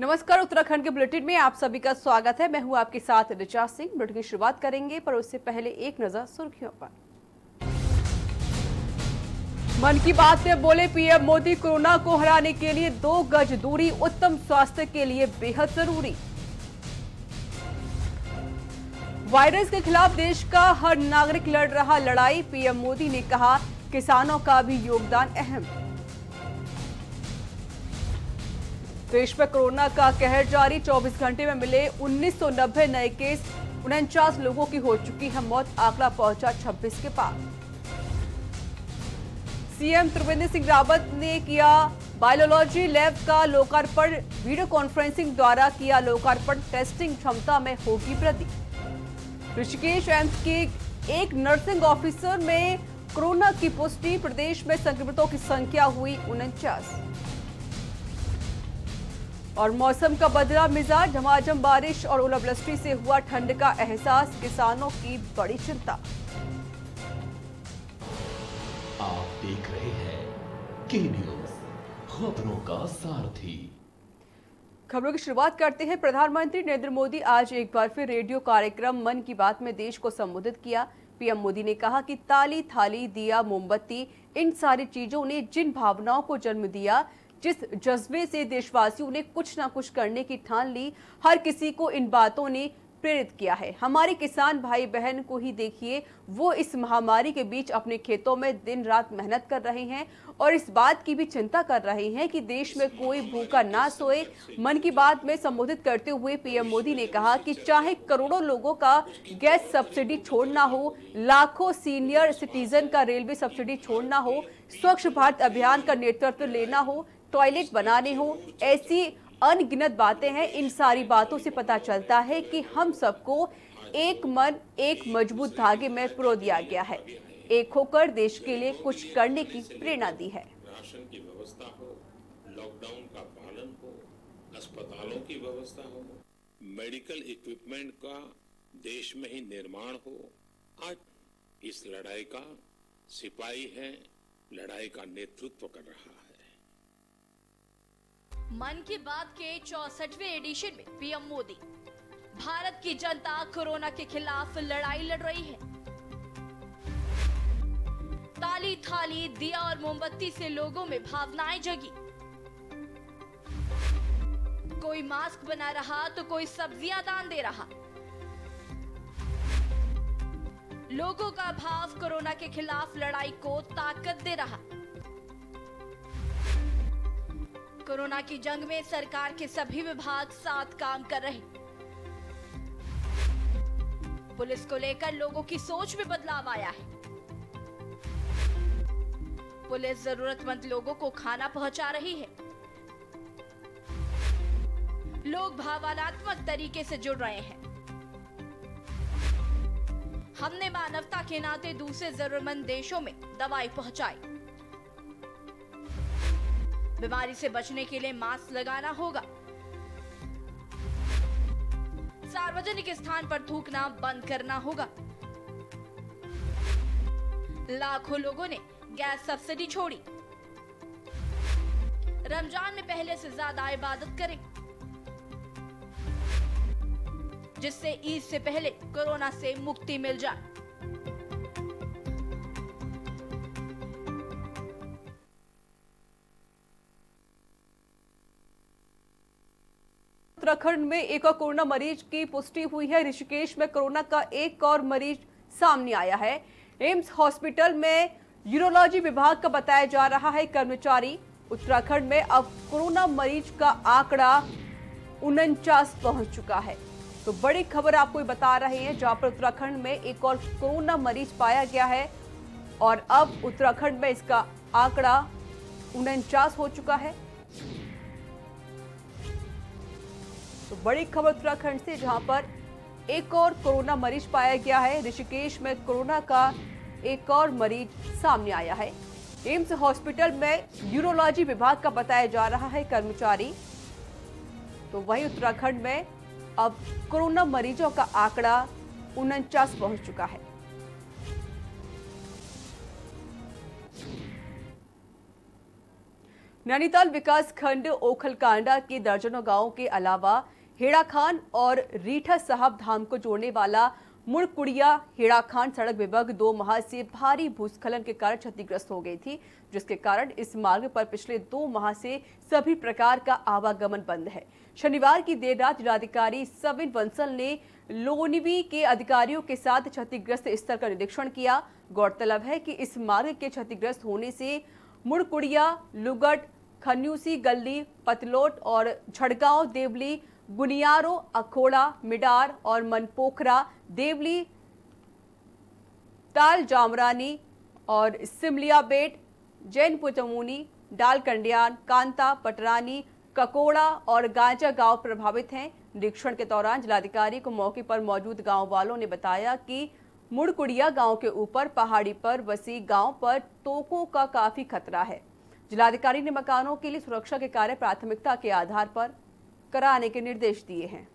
नमस्कार, उत्तराखंड के बुलेटिन में आप सभी का स्वागत है। मैं हूं आपके साथ ऋचा सिंह। बुलेटिन की शुरुआत करेंगे, पर उससे पहले एक नजर सुर्खियों पर। मन की बात में बोले पीएम मोदी, कोरोना को हराने के लिए 2 गज दूरी उत्तम स्वास्थ्य के लिए बेहद जरूरी। वायरस के खिलाफ देश का हर नागरिक लड़ रहा लड़ाई, पीएम मोदी ने कहा किसानों का भी योगदान अहम। देश में कोरोना का कहर जारी, 24 घंटे में मिले 1990 नए केस, 49 लोगों की हो चुकी है मौत, आंकड़ा पहुंचा 26 के पार। सीएम त्रिवेंद्र सिंह रावत ने किया बायोलॉजी लैब का लोकार्पण, वीडियो कॉन्फ्रेंसिंग द्वारा किया लोकार्पण, टेस्टिंग क्षमता में होगी वृद्धि। ऋषिकेश एम्स के एक नर्सिंग ऑफिसर में कोरोना की पुष्टि, प्रदेश में संक्रमितों की संख्या हुई 49। और मौसम का बदला मिजाज, झमाझम बारिश और ओलावृष्टि से हुआ ठंड का एहसास, किसानों की बड़ी चिंता। आप देख रहे हैं के न्यूज, खबरों का सारथी। खबरों की शुरुआत करते हैं। प्रधानमंत्री नरेंद्र मोदी आज एक बार फिर रेडियो कार्यक्रम मन की बात में देश को संबोधित किया। पीएम मोदी ने कहा कि ताली, थाली, दिया, मोमबत्ती, इन सारी चीजों ने जिन भावनाओं को जन्म दिया, जिस जज्बे से देशवासियों ने कुछ ना कुछ करने की ठान ली, हर किसी को इन बातों ने प्रेरित किया है। हमारे किसान भाई बहन को ही देखिए, वो इस महामारी के बीच अपने खेतों में दिन रात मेहनत कर रहे हैं और इस बात की भी चिंता कर रहे हैं कि देश में कोई भूखा ना सोए। मन की बात में संबोधित करते हुए पीएम मोदी ने कहा कि चाहे करोड़ों लोगों का गैस सब्सिडी छोड़ना हो, लाखों सीनियर सिटीजन का रेलवे सब्सिडी छोड़ना हो, स्वच्छ भारत अभियान का नेतृत्व लेना हो, टॉयलेट बनाने हो, ऐसी अनगिनत बातें हैं। इन सारी बातों से पता चलता है कि हम सबको एक मन, एक मजबूत धागे में पिरो दिया गया है। एक होकर देश के लिए कुछ करने की प्रेरणा दी है। राशन की व्यवस्था हो, लॉकडाउन का पालन हो, अस्पतालों की व्यवस्था हो, मेडिकल इक्विपमेंट का देश में ही निर्माण हो। आज इस लड़ाई का सिपाही है, लड़ाई का नेतृत्व कर रहा है। मन की बात के 64वें एडिशन में पीएम मोदी, भारत की जनता कोरोना के खिलाफ लड़ाई लड़ रही है। ताली, थाली, दिया और मोमबत्ती से लोगों में भावनाएं जगी। कोई मास्क बना रहा तो कोई सब्जियां दान दे रहा। लोगों का भाव कोरोना के खिलाफ लड़ाई को ताकत दे रहा। कोरोना की जंग में सरकार के सभी विभाग साथ काम कर रहे। पुलिस को लेकर लोगों की सोच में बदलाव आया है। पुलिस जरूरतमंद लोगों को खाना पहुंचा रही है। लोग भावनात्मक तरीके से जुड़ रहे हैं। हमने मानवता के नाते दूसरे जरूरतमंद देशों में दवाई पहुंचाई। बीमारी से बचने के लिए मास्क लगाना होगा। सार्वजनिक स्थान पर थूकना बंद करना होगा। लाखों लोगों ने गैस सब्सिडी छोड़ी। रमजान में पहले से ज्यादा इबादत करें, जिससे ईद से पहले कोरोना से मुक्ति मिल जाए। उत्तराखंड में एक और कोरोना मरीज की पुष्टि हुई है। ऋषिकेश में कोरोना का एक और मरीज सामने आया है। एम्स हॉस्पिटल में यूरोलॉजी विभाग का बताया जा रहा है कर्मचारी। उत्तराखंड में अब कोरोना मरीज का आंकड़ा 49 पहुंच चुका है। तो बड़ी खबर आपको बता रहे हैं, जहां पर उत्तराखंड में एक और कोरोना मरीज पाया गया है और अब उत्तराखंड में इसका आंकड़ा 49 हो चुका है। तो बड़ी खबर उत्तराखंड से, जहां पर एक और कोरोना मरीज पाया गया है। ऋषिकेश में कोरोना का एक और मरीज सामने आया है। एम्स हॉस्पिटल में यूरोलॉजी विभाग का बताया जा रहा है कर्मचारी। तो वहीं उत्तराखंड में अब कोरोना मरीजों का आंकड़ा 49 पहुंच चुका है। नैनीताल विकास खंड ओखलकांडा के दर्जनों गांवों के अलावा हेड़ाखान और रीठा साहब धाम को जोड़ने वाला मुड़कुड़िया हेड़ाखान सड़क विभाग 2 माह से भारी भूस्खलन के कारण क्षतिग्रस्त हो गई थी, जिसके कारण इस मार्ग पर पिछले 2 माह से सभी प्रकार का आवागमन बंद है। शनिवार की देर रात जिलाधिकारी सविन बंसल ने लोनिवी के अधिकारियों के साथ क्षतिग्रस्त स्थल का निरीक्षण किया। गौरतलब है कि इस मार्ग के क्षतिग्रस्त होने से मुड़कुड़िया, लुगट, खन्यूसी गली, पतलोट और झड़गांव, देवली, गुनियारो, अखोड़ा, मिडार और मनपोखरा, देवली, ताल जामरानी और सिमलिया बेट, जैनपुर चमूनी, डाल कंडियान, कांता, पटरानी, ककोड़ा और गांजा गांव प्रभावित हैं। निरीक्षण के दौरान जिलाधिकारी को मौके पर मौजूद गांव वालों ने बताया कि मुड़कुड़िया गांव के ऊपर पहाड़ी पर बसी गांव पर तोकों का काफी खतरा है। जिलाधिकारी ने मकानों के लिए सुरक्षा के कार्य प्राथमिकता के आधार पर कराने के निर्देश दिए हैं।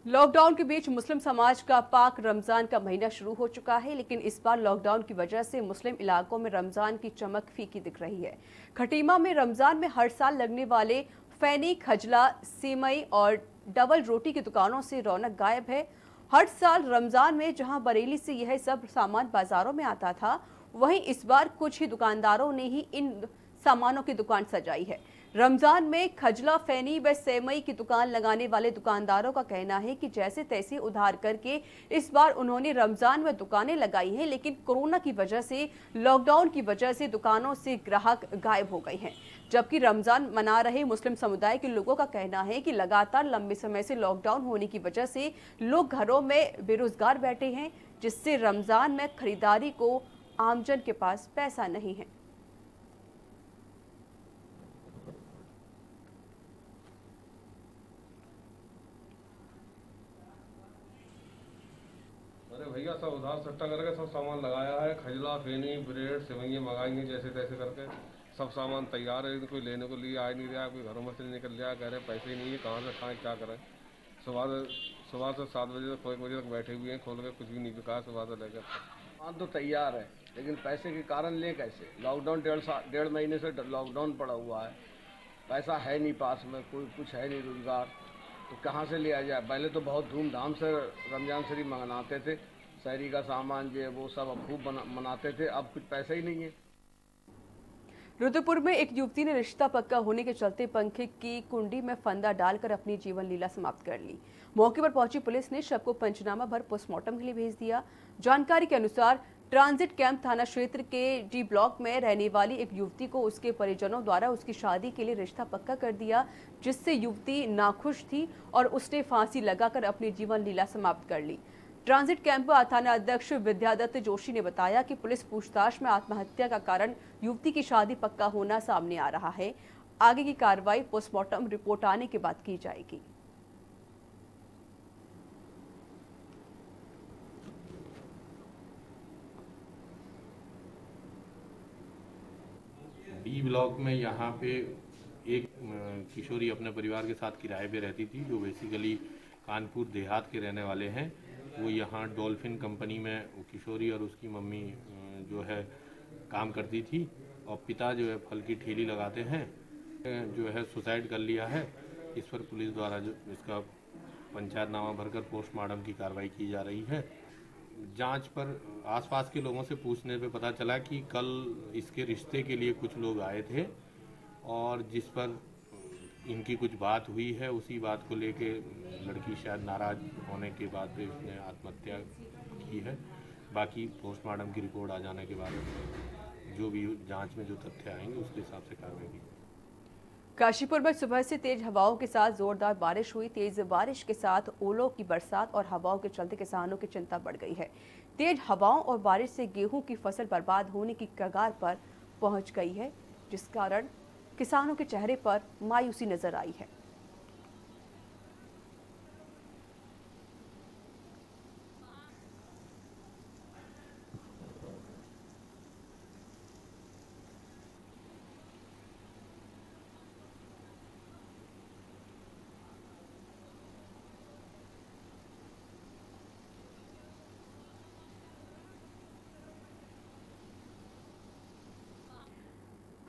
लॉकडाउन के बीच मुस्लिम समाज का पाक रमजान का महीना शुरू हो चुका है, लेकिन इस बार लॉकडाउन की वजह से मुस्लिम इलाकों में रमजान की चमक फीकी दिख रही है। खटीमा में रमजान में हर साल लगने वाले फैनी, खजला, सेमई और डबल रोटी की दुकानों से रौनक गायब है। हर साल रमजान में जहां बरेली से यह सब सामान बाजारों में आता था, वहीं इस बार कुछ ही दुकानदारों ने ही इन सामानों की दुकान सजाई है। रमजान में खजला, फैनी व सेमई की दुकान लगाने वाले दुकानदारों का कहना है कि जैसे तैसे उधार करके इस बार उन्होंने रमजान में दुकानें लगाई हैं, लेकिन कोरोना की वजह से, लॉकडाउन की वजह से दुकानों से ग्राहक गायब हो गए हैं। जबकि रमजान मना रहे मुस्लिम समुदाय के लोगों का कहना है कि लगातार लंबे समय से लॉकडाउन होने की वजह से लोग घरों में बेरोजगार बैठे हैं, जिससे रमजान में खरीदारी को आमजन के पास पैसा नहीं है। अरे भैया सब उधार सट्टा करके सब सामान लगाया है। खजला, फेनी, ब्रेड, सेवइयाँ मंगाएंगे जैसे तैसे करके सब सामान तैयार है। कोई लेने को लिए आ नहीं रहा, कोई घरों में से निकल रहा, कह रहे पैसे ही नहीं है, कहाँ से खाएं क्या करें। सुबह से 7 बजे तक 1 बजे तक बैठे हुए हैं, खोल के कुछ भी नहीं बिका सुबह से लेकर। सामान तो तैयार है, लेकिन पैसे के कारण ले कैसे। लॉकडाउन 1.5 महीने से लॉकडाउन पड़ा हुआ है, पैसा है नहीं पास में, कोई कुछ है नहीं रोजगार, तो कहाँ से लिया जाए। पहले तो बहुत धूमधाम से रमजान शरीफ मनाते थे, शहरी का सामान जो है वो सब खूब मनाते थे, अब कुछ पैसा ही नहीं है। रुद्रपुर में एक युवती ने रिश्ता पक्का होने के चलते पंखे की कुंडी में फंदा डालकर अपनी जीवन लीला समाप्त कर ली। मौके पर पहुंची पुलिस ने शव को पंचनामा भर पोस्टमार्टम के लिए भेज दिया। जानकारी के अनुसार ट्रांजिट कैंप थाना क्षेत्र के डी ब्लॉक में रहने वाली एक युवती को उसके परिजनों द्वारा उसकी शादी के लिए रिश्ता पक्का कर दिया, जिससे युवती नाखुश थी और उसने फांसी लगाकर अपनी जीवन लीला समाप्त कर ली। ट्रांजिट कैंप थाना अध्यक्ष विद्यादत्त जोशी ने बताया कि पुलिस पूछताछ में आत्महत्या का कारण युवती की शादी पक्का होना सामने आ रहा है। आगे की कार्रवाई पोस्टमार्टम रिपोर्ट आने के बाद की जाएगी। डी ब्लॉक में यहाँ पे एक किशोरी अपने परिवार के साथ किराए पे रहती थी, जो बेसिकली कानपुर देहात के रहने वाले हैं। वो यहाँ डॉल्फिन कंपनी में किशोरी और उसकी मम्मी जो है काम करती थी, और पिता जो है फल की ठेली लगाते हैं, जो है सुसाइड कर लिया है। इस पर पुलिस द्वारा जो इसका पंचायतनामा भरकर पोस्टमार्टम की कार्रवाई की जा रही है। जांच पर आसपास के लोगों से पूछने पे पता चला कि कल इसके रिश्ते के लिए कुछ लोग आए थे, और जिस पर इनकी कुछ बात हुई है, उसी बात को लेके लड़की शायद नाराज होने के बाद उसने आत्महत्या की है। बाकी पोस्टमार्टम की रिपोर्ट आ जाने के बाद जो भी जांच में जो तथ्य आएंगे उसके हिसाब से कार्रवाई की। काशीपुर में सुबह से तेज हवाओं के साथ जोरदार बारिश हुई। तेज बारिश के साथ ओलों की बरसात और हवाओं के चलते किसानों की चिंता बढ़ गई है। तेज हवाओं और बारिश से गेहूं की फसल बर्बाद होने की कगार पर पहुंच गई है, जिस कारण किसानों के चेहरे पर मायूसी नजर आई है।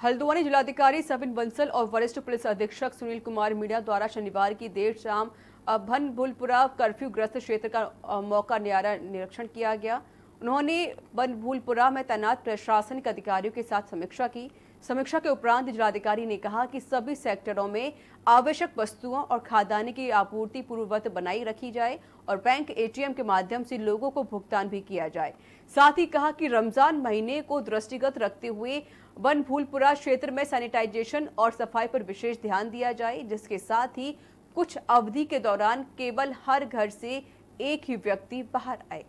हल्द्वानी जिलाधिकारी सविन बंसल और वरिष्ठ पुलिस अधीक्षक सुनील कुमार मीणा द्वारा शनिवार की देर शाम बनभूलपुरा कर्फ्यू ग्रस्त क्षेत्र का मौका न्यारा निरीक्षण किया गया। उन्होंने बनभूलपुरा में तैनात प्रशासनिक अधिकारियों के साथ समीक्षा की। समीक्षा के उपरांत जिलाधिकारी ने कहा कि सभी सेक्टरों में आवश्यक वस्तुओं और खाद्यान्न की आपूर्ति पूर्ववत बनाई रखी जाए और बैंक एटीएम के माध्यम से लोगों को भुगतान भी किया जाए। साथ ही कहा कि रमजान महीने को दृष्टिगत रखते हुए बनभूलपुरा क्षेत्र में सैनिटाइजेशन और सफाई पर विशेष ध्यान दिया जाए, जिसके साथ ही कुछ अवधि के दौरान केवल हर घर से एक ही व्यक्ति बाहर आए।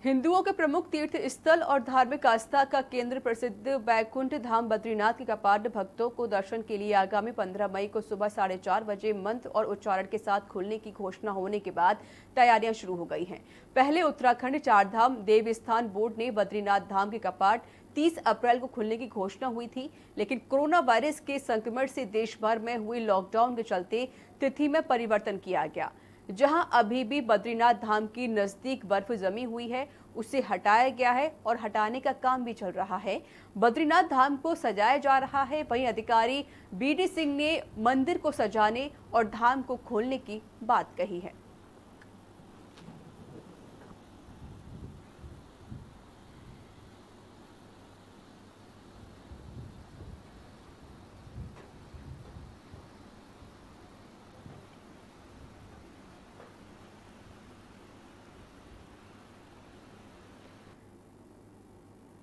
हिंदुओं के प्रमुख तीर्थ स्थल और धार्मिक आस्था का केंद्र प्रसिद्ध बैकुंठ धाम बद्रीनाथ के कपाट भक्तों को दर्शन के लिए आगामी 15 मई को सुबह 4:30 बजे मंत्र और उच्चारण के साथ खुलने की घोषणा होने के बाद तैयारियां शुरू हो गई हैं। पहले उत्तराखंड चारधाम देवस्थान बोर्ड ने बद्रीनाथ धाम के कपाट 30 अप्रैल को खुलने की घोषणा हुई थी, लेकिन कोरोना वायरस के संक्रमण से देश भर में हुए लॉकडाउन के चलते तिथि में परिवर्तन किया गया। जहां अभी भी बद्रीनाथ धाम की नजदीक बर्फ जमी हुई है, उसे हटाया गया है और हटाने का काम भी चल रहा है। बद्रीनाथ धाम को सजाया जा रहा है। वहीं अधिकारी बीडी सिंह ने मंदिर को सजाने और धाम को खोलने की बात कही है।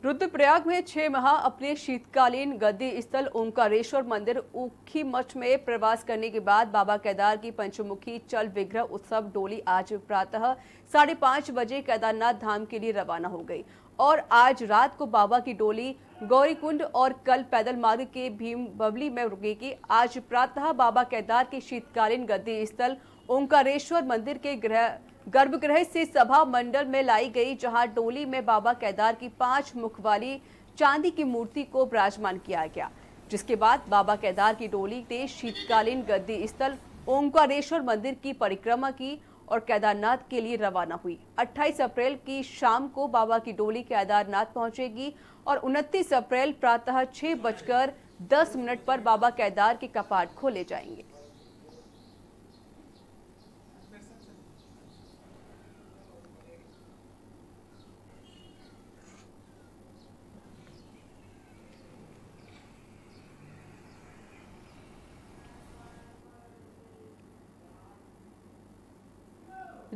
रुद्रप्रयाग में 6 माह अपने शीतकालीन गद्दी स्थल ओंकारेश्वर मंदिर ऊखीमठ में प्रवास करने के बाद बाबा केदार की पंचमुखी चल विग्रह उत्सव डोली आज प्रातः 5:30 बजे केदारनाथ धाम के लिए रवाना हो गई और आज रात को बाबा की डोली गौरीकुंड और कल पैदल मार्ग के भीम बबली में रुकेगी। आज प्रातः बाबा केदार के शीतकालीन गद्दी स्थल ओंकारेश्वर मंदिर के गर्भगृह से सभा मंडल में लाई गई, जहां डोली में बाबा केदार की 5 मुख वाली चांदी की मूर्ति को विराजमान किया गया, जिसके बाद बाबा केदार की डोली ने शीतकालीन गद्दी स्थल ओंकारेश्वर मंदिर की परिक्रमा की और केदारनाथ के लिए रवाना हुई। 28 अप्रैल की शाम को बाबा की डोली केदारनाथ पहुंचेगी और 29 अप्रैल प्रातः 6:10 पर बाबा केदार के कपाट खोले जाएंगे।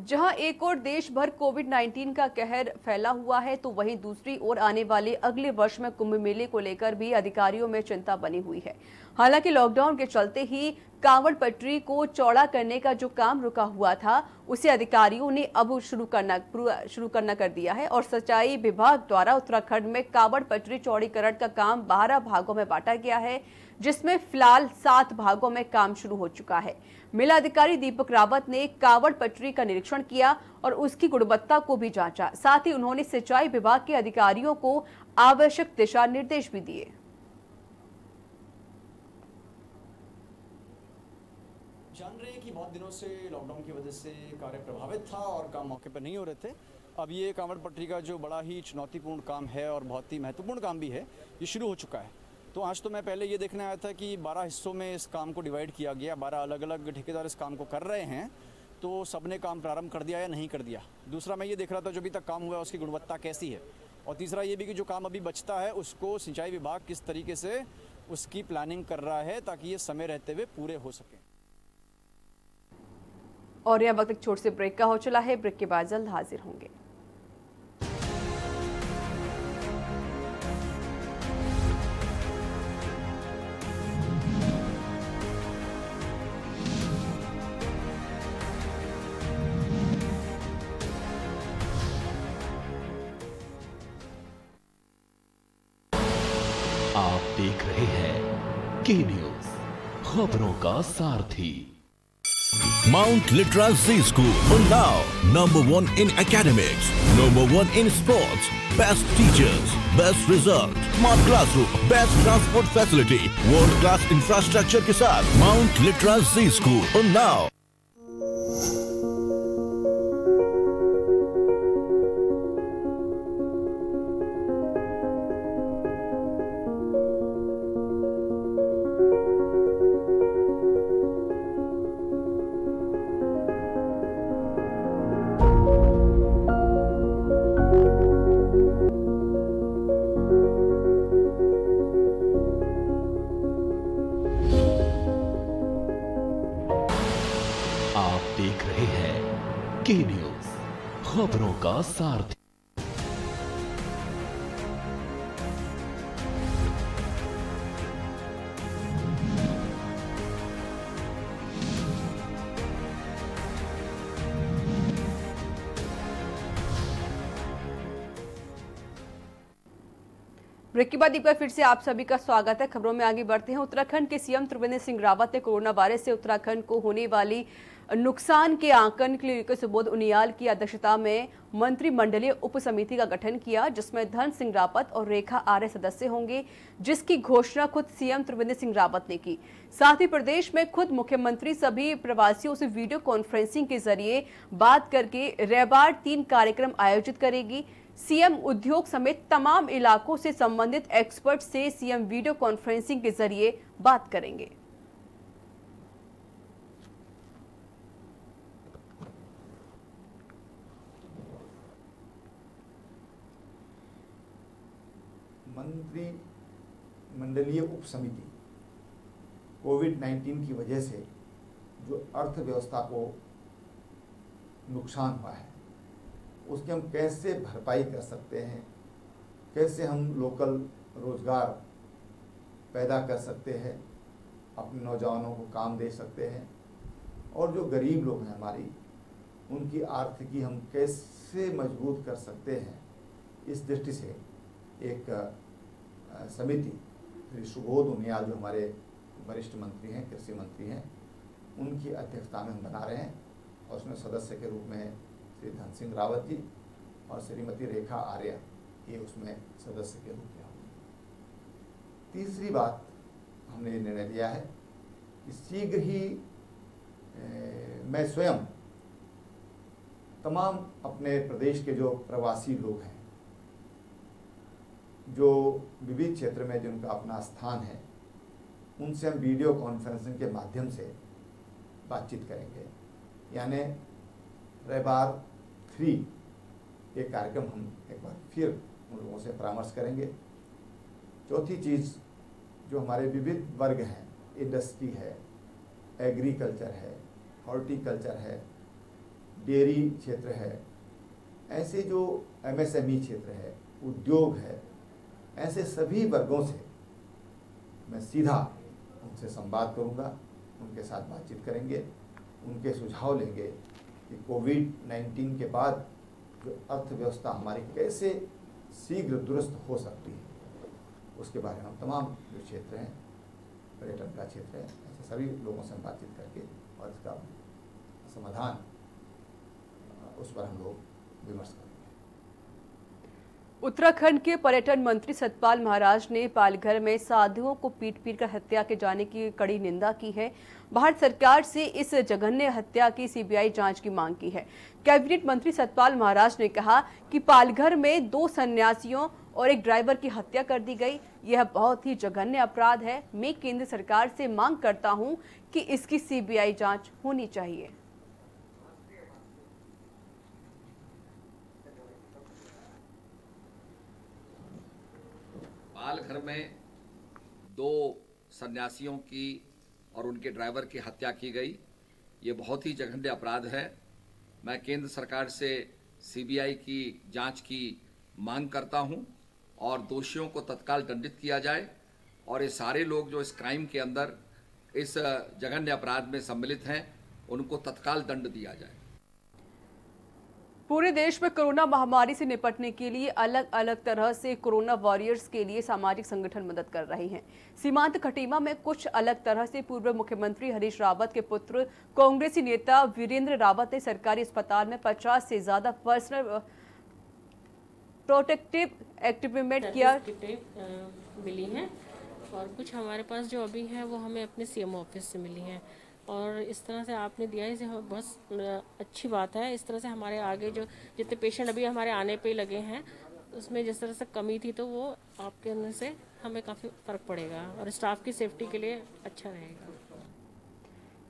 जहां एक ओर देश भर कोविड-19 का कहर फैला हुआ है, तो वहीं दूसरी ओर आने वाले अगले वर्ष में कुंभ मेले को लेकर भी अधिकारियों में चिंता बनी हुई है। हालांकि लॉकडाउन के चलते ही कांवड़ पटरी को चौड़ा करने का जो काम रुका हुआ था, उसे अधिकारियों ने अब शुरू करना कर दिया है और सिंचाई विभाग द्वारा उत्तराखंड में कांवड़ पटरी चौड़ीकरण का काम 12 भागों में बांटा गया है, जिसमें फिलहाल 7 भागों में काम शुरू हो चुका है। मेला अधिकारी दीपक रावत ने कांवड़ पटरी का निरीक्षण किया और उसकी गुणवत्ता को भी जांचा। साथ ही उन्होंने सिंचाई विभाग के अधिकारियों को आवश्यक दिशा निर्देश भी दिए। जान रहे हैं कि बहुत दिनों से लॉकडाउन की वजह से कार्य प्रभावित था और काम मौके पर नहीं हो रहे थे। अब ये कांवड़ पटरी का जो बड़ा ही चुनौतीपूर्ण काम है और बहुत ही महत्वपूर्ण काम भी है, ये शुरू हो चुका है। तो आज तो मैं पहले ये देखने आया था कि 12 हिस्सों में इस काम को डिवाइड किया गया, 12 अलग अलग ठेकेदार इस काम को कर रहे हैं, तो सबने काम प्रारंभ कर दिया या नहीं कर दिया। दूसरा मैं ये देख रहा था जो अभी तक काम हुआ है उसकी गुणवत्ता कैसी है, और तीसरा ये भी कि जो काम अभी बचता है उसको सिंचाई विभाग किस तरीके से उसकी प्लानिंग कर रहा है ताकि ये समय रहते हुए पूरे हो सकें। और यह वक्त एक छोटे से ब्रेक का हो चला है। ब्रेक के बाद जल्द हाजिर होंगे। आप देख रहे हैं के न्यूज, खबरों का सारथी। Mount Litra Z School, Unnao, #1 in academics, #1 in sports, best teachers, best result, smart classroom, best transport facility, world class infrastructure के साथ Mount Litra Z School, Unnao। आप देख रहे हैं के न्यूज, खबरों का सारथी। ब्रेक के बाद एक बार फिर से आप सभी का स्वागत है। खबरों में आगे बढ़ते हैं। उत्तराखंड के सीएम त्रिवेंद्र सिंह रावत ने कोरोना वायरस से उत्तराखंड को होने वाली नुकसान के आंकलन के लिए सुबोध उनियाल की अध्यक्षता में मंत्रिमंडलीय उप समिति का गठन किया, जिसमें धन सिंह रावत और रेखा आर्य सदस्य होंगे, जिसकी घोषणा खुद सीएम त्रिवेंद्र सिंह रावत ने की। साथ ही प्रदेश में खुद मुख्यमंत्री सभी प्रवासियों से वीडियो कॉन्फ्रेंसिंग के जरिए बात करके रविवार 3 कार्यक्रम आयोजित करेगी। सीएम उद्योग समेत तमाम इलाकों से संबंधित एक्सपर्ट से सीएम वीडियो कॉन्फ्रेंसिंग के जरिए बात करेंगे। मंत्रिमंडलीय उप समिति कोविड-19 की वजह से जो अर्थव्यवस्था को नुकसान हुआ है, उसकी हम कैसे भरपाई कर सकते हैं, कैसे हम लोकल रोजगार पैदा कर सकते हैं, अपने नौजवानों को काम दे सकते हैं, और जो गरीब लोग हैं हमारी, उनकी आर्थिकी हम कैसे मजबूत कर सकते हैं, इस दृष्टि से एक समिति श्री सुबोध उनियाल जो हमारे वरिष्ठ मंत्री हैं, कृषि मंत्री हैं, उनकी अध्यक्षता में हम बना रहे हैं। और उसमें सदस्य के रूप में श्री धन सिंह रावत जी और श्रीमती रेखा आर्य, ये उसमें सदस्य के रूप में होंगे। तीसरी बात, हमने ये निर्णय लिया है कि शीघ्र ही मैं स्वयं तमाम अपने प्रदेश के जो प्रवासी लोग हैं, जो विविध क्षेत्र में जिनका अपना स्थान है, उनसे हम वीडियो कॉन्फ्रेंसिंग के माध्यम से बातचीत करेंगे। यानी रविवार 3 एक कार्यक्रम हम एक बार फिर उन लोगों से परामर्श करेंगे। चौथी चीज़, जो हमारे विविध वर्ग हैं, इंडस्ट्री है, एग्रीकल्चर है, हॉर्टिकल्चर है, डेयरी क्षेत्र है, ऐसे जो एमएसएमई क्षेत्र है, उद्योग है, ऐसे सभी वर्गों से मैं सीधा उनसे संवाद करूंगा, उनके साथ बातचीत करेंगे, उनके सुझाव लेंगे कि कोविड-19 के बाद जो अर्थव्यवस्था हमारी कैसे शीघ्र दुरुस्त हो सकती है, उसके बारे में हम तमाम जो क्षेत्र हैं, पर्यटन का क्षेत्र है, ऐसे सभी लोगों से हम बातचीत करके और इसका समाधान, उस पर हम लोग विमर्श करेंगे। उत्तराखंड के पर्यटन मंत्री सतपाल महाराज ने पालघर में साधुओं को पीट कर हत्या के जाने की कड़ी निंदा की है। भारत सरकार से इस जघन्य हत्या की सीबीआई जांच की मांग की है। कैबिनेट मंत्री सतपाल महाराज ने कहा कि पालघर में 2 सन्यासियों और एक ड्राइवर की हत्या कर दी गई। यह बहुत ही जघन्य अपराध है। मैं केंद्र सरकार से मांग करता हूं कि इसकी सीबीआई जांच होनी चाहिए। पालघर में 2 सन्यासियों की और उनके ड्राइवर की हत्या की गई, ये बहुत ही जघन्य अपराध है। मैं केंद्र सरकार से सीबीआई की जांच की मांग करता हूं और दोषियों को तत्काल दंडित किया जाए और ये सारे लोग जो इस क्राइम के अंदर, इस जघन्य अपराध में सम्मिलित हैं, उनको तत्काल दंड दिया जाए। पूरे देश में कोरोना महामारी से निपटने के लिए अलग अलग तरह से कोरोना वॉरियर्स के लिए सामाजिक संगठन मदद कर रहे हैं। सीमांत खटीमा में कुछ अलग तरह से पूर्व मुख्यमंत्री हरीश रावत के पुत्र कांग्रेसी नेता वीरेंद्र रावत ने सरकारी अस्पताल में 50 से ज्यादा पर्सनल प्रोटेक्टिव इक्विपमेंट किया मिली हैं और कुछ हमारे पास जो अभी है वो हमें अपने सीएम ऑफिस से मिली हैं और इस तरह से आपने दिया है, इसे बहुत अच्छी बात है। इस तरह से हमारे आगे जो जितने पेशेंट अभी हमारे आने पे लगे हैं उसमें जिस तरह से कमी थी तो वो आपके अंदर से हमें काफ़ी फ़र्क पड़ेगा और स्टाफ की सेफ्टी के लिए अच्छा रहेगा।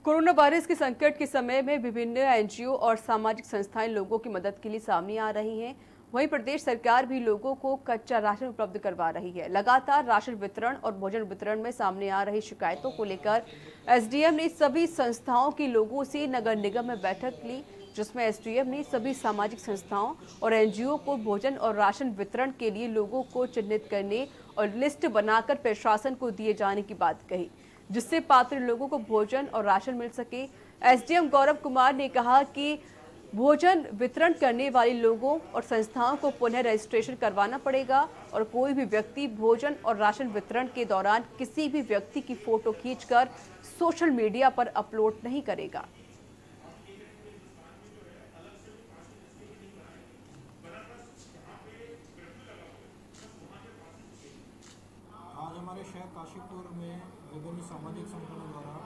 कोरोना वायरस के संकट के समय में विभिन्न एनजीओ और सामाजिक संस्थाएं लोगों की मदद के लिए सामने आ रही हैं। वहीं प्रदेश सरकार भी लोगों को कच्चा राशन उपलब्ध करवा रही है। लगातार राशन वितरण और भोजन वितरण में सामने आ रही शिकायतों को लेकर एसडीएम ने सभी संस्थाओं के लोगों से नगर निगम में बैठक ली, जिसमें एसडीएम ने सभी सामाजिक संस्थाओं और एनजीओ को भोजन और राशन वितरण के लिए लोगों को चिन्हित करने और लिस्ट बनाकर प्रशासन को दिए जाने की बात कही, जिससे पात्र लोगों को भोजन और राशन मिल सके। एसडीएम गौरव कुमार ने कहा कि भोजन वितरण करने वाले लोगों और संस्थाओं को पुनः रजिस्ट्रेशन करवाना पड़ेगा और कोई भी व्यक्ति भोजन और राशन वितरण के दौरान किसी भी व्यक्ति की फोटो खींचकर सोशल मीडिया पर अपलोड नहीं करेगा। आज हमारे शहर काशीपुर में विभिन्न सामाजिक संगठनों द्वारा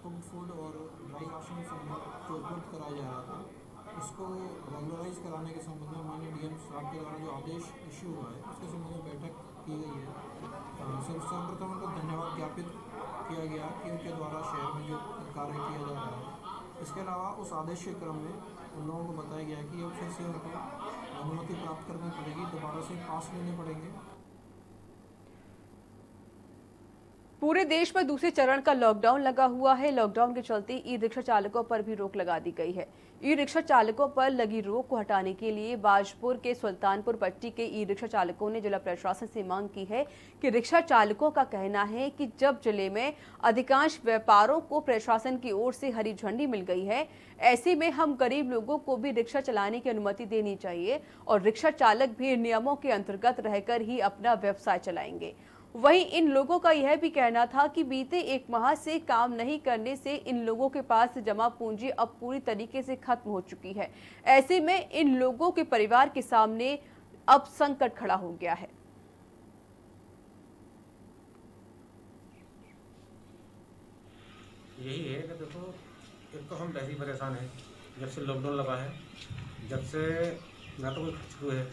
कुक्ड फूड और ड्राई राशन जो उपलब्ध कराया जा रहा था, उसको रेगुलराइज कराने के संबंध में माननीय डीएम साहब के द्वारा जो आदेश इश्यू हुआ है उसके संबंध में बैठक की गई है। सर्वप्रथम उनको धन्यवाद ज्ञापित किया गया कि उनके द्वारा शहर में जो कार्य किया जा रहा है। इसके अलावा उस आदेश के क्रम में उन लोगों को बताया गया कि अब फिर से उनको अनुमति प्राप्त करनी पड़ेगी, दोबारा से पास लेने पड़ेंगे। पूरे देश में दूसरे चरण का लॉकडाउन लगा हुआ है। लॉकडाउन के चलते ई रिक्शा चालकों पर भी रोक लगा दी गई है। ई रिक्शा चालकों पर लगी रोक को हटाने के लिए बाजपुर के सुल्तानपुर पट्टी के ई रिक्शा चालकों ने जिला प्रशासन से मांग की है कि रिक्शा चालकों का कहना है कि जब जिले में अधिकांश व्यापारों को प्रशासन की ओर से हरी झंडी मिल गई है, ऐसे में हम गरीब लोगों को भी रिक्शा चलाने की अनुमति देनी चाहिए और रिक्शा चालक भी नियमों के अंतर्गत रहकर ही अपना व्यवसाय चलाएंगे। वहीं इन लोगों का यह भी कहना था कि बीते 1 माह से काम नहीं करने से इन लोगों के पास जमा पूंजी अब पूरी तरीके से खत्म हो चुकी है। ऐसे में इन लोगों के परिवार के सामने अब संकट खड़ा हो गया है। यही है कि देखो, एक तो हम वैसे ही परेशान हैं जब से लॉकडाउन लगा है, जब से ना तो कोई खर्च हुए है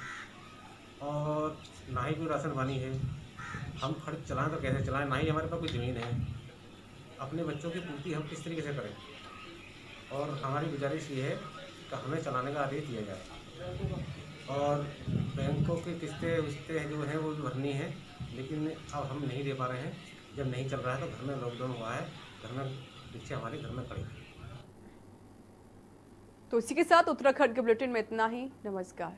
और ना ही कोई राशन पानी है। हम खर्च चलाएं तो कैसे चलाएं, ना ही हमारे पास कोई ज़मीन है। अपने बच्चों की पूर्ति हम किस तरीके से करें, और हमारी गुजारिश ये है कि हमें चलाने का आदेश दिया जाए और बैंकों की किस्तें जो हैं वो भी भरनी है, लेकिन अब हम नहीं दे पा रहे हैं। जब नहीं चल रहा है तो घर में लॉकडाउन हुआ है, घर में रिक्शा हमारे घर में खड़ी। तो इसी के साथ उत्तराखंड के बुलेटिन में इतना ही। नमस्कार।